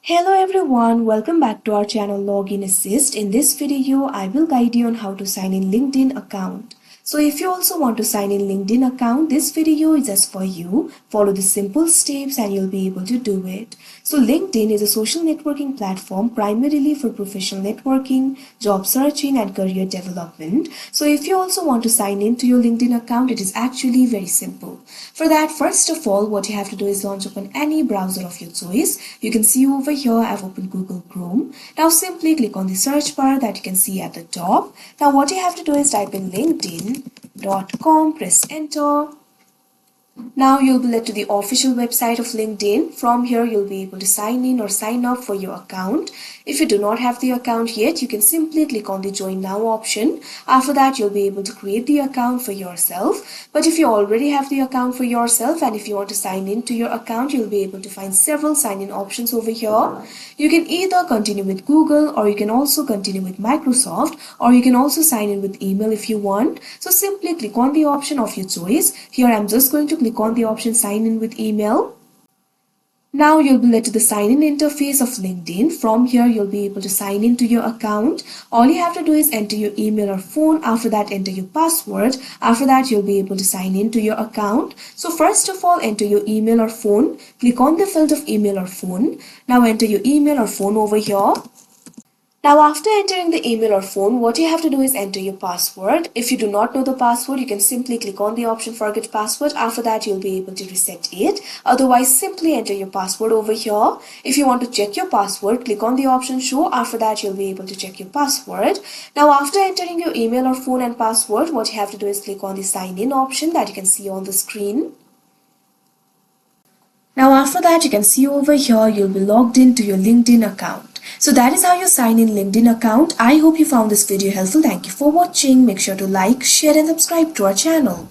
Hello everyone, welcome back to our channel Login Assist. In this video, I will guide you on how to sign in LinkedIn account. So if you also want to sign in LinkedIn account, this video is just for you. Follow the simple steps and you'll be able to do it. So LinkedIn is a social networking platform primarily for professional networking, job searching and career development. So if you also want to sign in to your LinkedIn account, it is actually very simple. For that, first of all, what you have to do is launch open any browser of your choice. You can see over here I've opened Google Chrome. Now simply click on the search bar that you can see at the top. Now what you have to do is type in linkedin.com, press enter. Now you'll be led to the official website of LinkedIn. From here you'll be able to sign in or sign up for your account. If you do not have the account yet, you can simply click on the join now option. After that you'll be able to create the account for yourself. But if you already have the account for yourself and if you want to sign in to your account, you'll be able to find several sign in options over here. You can either continue with Google or you can also continue with Microsoft, or you can also sign in with email if you want. So simply click on the option of your choice. Here I'm just going to click on the option sign in with email. Now you'll be led to the sign in interface of LinkedIn. From here you'll be able to sign into your account. All you have to do is enter your email or phone. After that enter your password. After that you'll be able to sign into your account. So first of all enter your email or phone. Click on the field of email or phone. Now enter your email or phone over here. Now after entering the email or phone, what you have to do is enter your password. If you do not know the password, you can simply click on the option forget password. After that, you'll be able to reset it. Otherwise, simply enter your password over here. If you want to check your password, click on the option show. After that, you'll be able to check your password. Now after entering your email or phone and password, what you have to do is click on the sign in option that you can see on the screen. Now after that, you can see over here, you'll be logged into your LinkedIn account. So that is how you sign in LinkedIn account. I hope you found this video helpful. Thank you for watching. Make sure to like, share and subscribe to our channel.